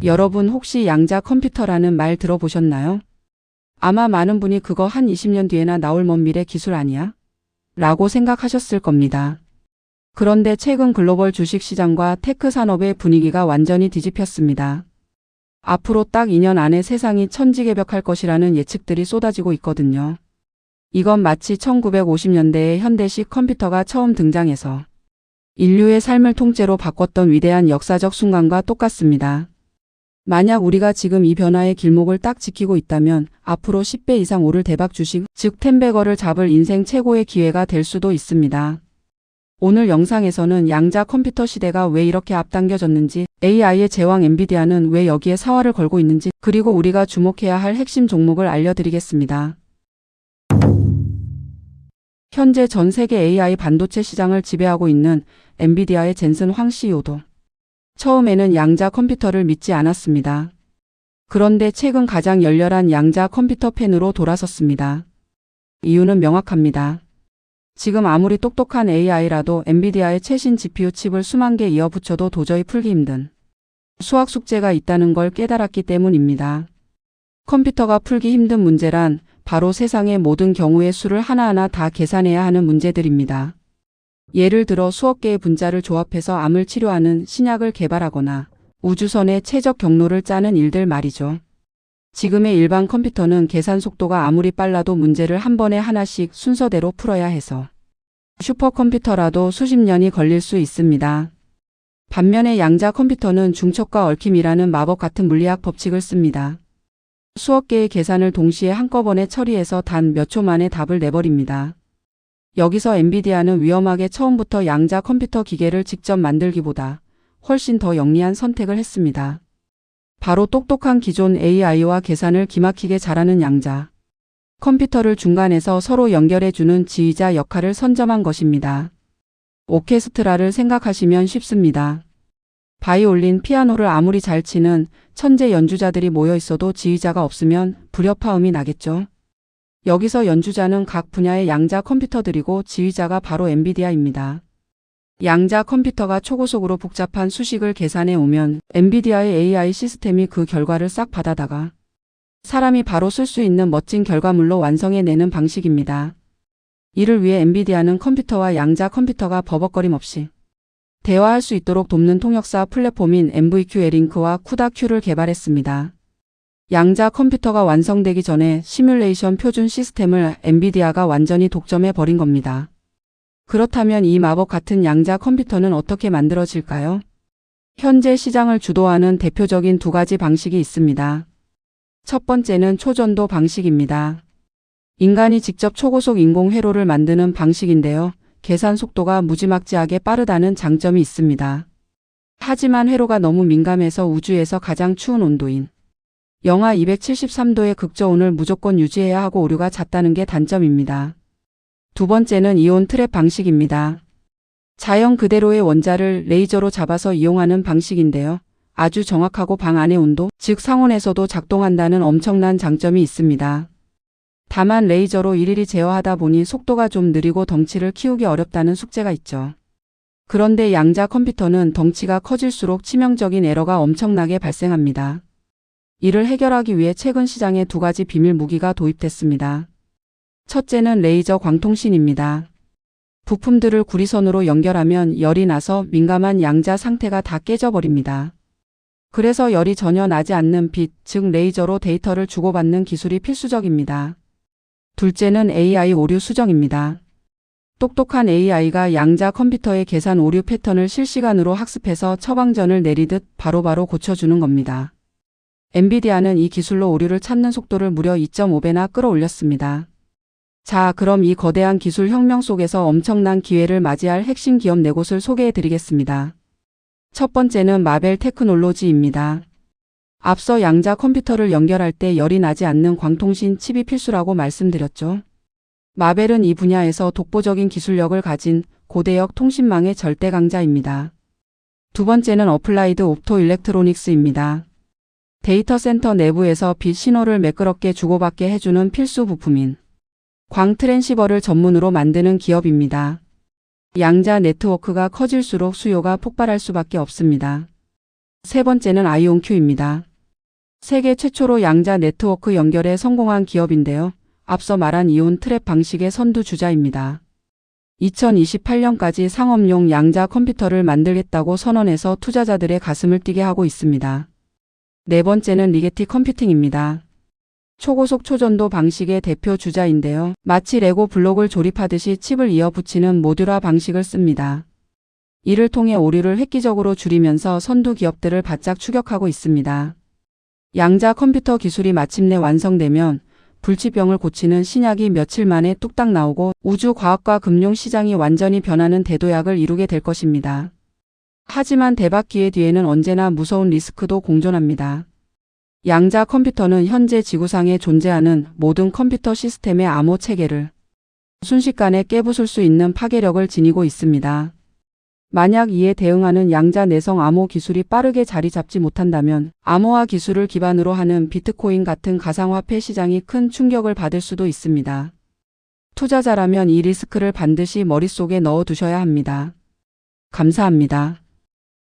여러분 혹시 양자 컴퓨터라는 말 들어보셨나요? 아마 많은 분이 그거 한 20년 뒤에나 나올 먼 미래 기술 아니야? 라고 생각하셨을 겁니다. 그런데 최근 글로벌 주식시장과 테크 산업의 분위기가 완전히 뒤집혔습니다. 앞으로 딱 2년 안에 세상이 천지개벽할 것이라는 예측들이 쏟아지고 있거든요. 이건 마치 1950년대에 현대식 컴퓨터가 처음 등장해서 인류의 삶을 통째로 바꿨던 위대한 역사적 순간과 똑같습니다. 만약 우리가 지금 이 변화의 길목을 딱 지키고 있다면 앞으로 10배 이상 오를 대박 주식, 즉 10배거를 잡을 인생 최고의 기회가 될 수도 있습니다. 오늘 영상에서는 양자 컴퓨터 시대가 왜 이렇게 앞당겨졌는지, AI의 제왕 엔비디아는 왜 여기에 사활을 걸고 있는지, 그리고 우리가 주목해야 할 핵심 종목을 알려드리겠습니다. 현재 전 세계 AI 반도체 시장을 지배하고 있는 엔비디아의 젠슨 황 CEO도 처음에는 양자 컴퓨터를 믿지 않았습니다. 그런데 최근 가장 열렬한 양자 컴퓨터 팬으로 돌아섰습니다. 이유는 명확합니다. 지금 아무리 똑똑한 AI라도 엔비디아의 최신 GPU 칩을 수만 개 이어 붙여도 도저히 풀기 힘든 수학 숙제가 있다는 걸 깨달았기 때문입니다. 컴퓨터가 풀기 힘든 문제란 바로 세상의 모든 경우의 수를 하나하나 다 계산해야 하는 문제들입니다. 예를 들어 수억 개의 분자를 조합해서 암을 치료하는 신약을 개발하거나 우주선의 최적 경로를 짜는 일들 말이죠. 지금의 일반 컴퓨터는 계산 속도가 아무리 빨라도 문제를 한 번에 하나씩 순서대로 풀어야 해서 슈퍼컴퓨터라도 수십 년이 걸릴 수 있습니다. 반면에 양자 컴퓨터는 중첩과 얽힘이라는 마법 같은 물리학 법칙을 씁니다. 수억 개의 계산을 동시에 한꺼번에 처리해서 단 몇 초 만에 답을 내버립니다. 여기서 엔비디아는 위험하게 처음부터 양자 컴퓨터 기계를 직접 만들기보다 훨씬 더 영리한 선택을 했습니다. 바로 똑똑한 기존 AI와 계산을 기막히게 잘하는 양자 컴퓨터를 중간에서 서로 연결해주는 지휘자 역할을 선점한 것입니다. 오케스트라를 생각하시면 쉽습니다. 바이올린, 피아노를 아무리 잘 치는 천재 연주자들이 모여 있어도 지휘자가 없으면 불협화음이 나겠죠. 여기서 연주자는 각 분야의 양자 컴퓨터들이고 지휘자가 바로 엔비디아입니다. 양자 컴퓨터가 초고속으로 복잡한 수식을 계산해 오면 엔비디아의 AI 시스템이 그 결과를 싹 받아다가 사람이 바로 쓸 수 있는 멋진 결과물로 완성해내는 방식입니다. 이를 위해 엔비디아는 컴퓨터와 양자 컴퓨터가 버벅거림 없이 대화할 수 있도록 돕는 통역사 플랫폼인 MVQLink와 CUDA-Q를 개발했습니다. 양자 컴퓨터가 완성되기 전에 시뮬레이션 표준 시스템을 엔비디아가 완전히 독점해 버린 겁니다. 그렇다면 이 마법 같은 양자 컴퓨터는 어떻게 만들어질까요? 현재 시장을 주도하는 대표적인 두 가지 방식이 있습니다. 첫 번째는 초전도 방식입니다. 인간이 직접 초고속 인공 회로를 만드는 방식인데요. 계산 속도가 무지막지하게 빠르다는 장점이 있습니다. 하지만 회로가 너무 민감해서 우주에서 가장 추운 온도인 영하 273도의 극저온을 무조건 유지해야 하고 오류가 잦다는 게 단점입니다. 두 번째는 이온 트랩 방식입니다. 자연 그대로의 원자를 레이저로 잡아서 이용하는 방식인데요. 아주 정확하고 방 안의 온도, 즉 상온에서도 작동한다는 엄청난 장점이 있습니다. 다만 레이저로 일일이 제어하다 보니 속도가 좀 느리고 덩치를 키우기 어렵다는 숙제가 있죠. 그런데 양자 컴퓨터는 덩치가 커질수록 치명적인 에러가 엄청나게 발생합니다. 이를 해결하기 위해 최근 시장에 두 가지 비밀 무기가 도입됐습니다. 첫째는 레이저 광통신입니다. 부품들을 구리선으로 연결하면 열이 나서 민감한 양자 상태가 다 깨져버립니다. 그래서 열이 전혀 나지 않는 빛, 즉 레이저로 데이터를 주고받는 기술이 필수적입니다. 둘째는 AI 오류 수정입니다. 똑똑한 AI가 양자 컴퓨터의 계산 오류 패턴을 실시간으로 학습해서 처방전을 내리듯 바로바로 고쳐주는 겁니다. 엔비디아는 이 기술로 오류를 찾는 속도를 무려 2.5배나 끌어올렸습니다. 자, 그럼 이 거대한 기술 혁명 속에서 엄청난 기회를 맞이할 핵심 기업 4곳을 소개해 드리겠습니다. 첫 번째는 마벨 테크놀로지입니다. 앞서 양자 컴퓨터를 연결할 때 열이 나지 않는 광통신 칩이 필수라고 말씀드렸죠. 마벨은 이 분야에서 독보적인 기술력을 가진 고대역 통신망의 절대 강자입니다. 두 번째는 어플라이드 옵토 일렉트로닉스입니다. 데이터 센터 내부에서 빛 신호를 매끄럽게 주고받게 해주는 필수 부품인 광 트랜시버를 전문으로 만드는 기업입니다. 양자 네트워크가 커질수록 수요가 폭발할 수밖에 없습니다. 세 번째는 아이온큐입니다. 세계 최초로 양자 네트워크 연결에 성공한 기업인데요. 앞서 말한 이온 트랩 방식의 선두주자입니다. 2028년까지 상업용 양자 컴퓨터를 만들겠다고 선언해서 투자자들의 가슴을 뛰게 하고 있습니다. 네 번째는 리게티 컴퓨팅입니다. 초고속 초전도 방식의 대표 주자인데요. 마치 레고 블록을 조립하듯이 칩을 이어 붙이는 모듈화 방식을 씁니다. 이를 통해 오류를 획기적으로 줄이면서 선두 기업들을 바짝 추격하고 있습니다. 양자 컴퓨터 기술이 마침내 완성되면 불치병을 고치는 신약이 며칠 만에 뚝딱 나오고 우주 과학과 금융 시장이 완전히 변하는 대도약을 이루게 될 것입니다. 하지만 대박 기회 뒤에는 언제나 무서운 리스크도 공존합니다. 양자 컴퓨터는 현재 지구상에 존재하는 모든 컴퓨터 시스템의 암호 체계를 순식간에 깨부술 수 있는 파괴력을 지니고 있습니다. 만약 이에 대응하는 양자 내성 암호 기술이 빠르게 자리 잡지 못한다면 암호화 기술을 기반으로 하는 비트코인 같은 가상화폐 시장이 큰 충격을 받을 수도 있습니다. 투자자라면 이 리스크를 반드시 머릿속에 넣어 두셔야 합니다. 감사합니다.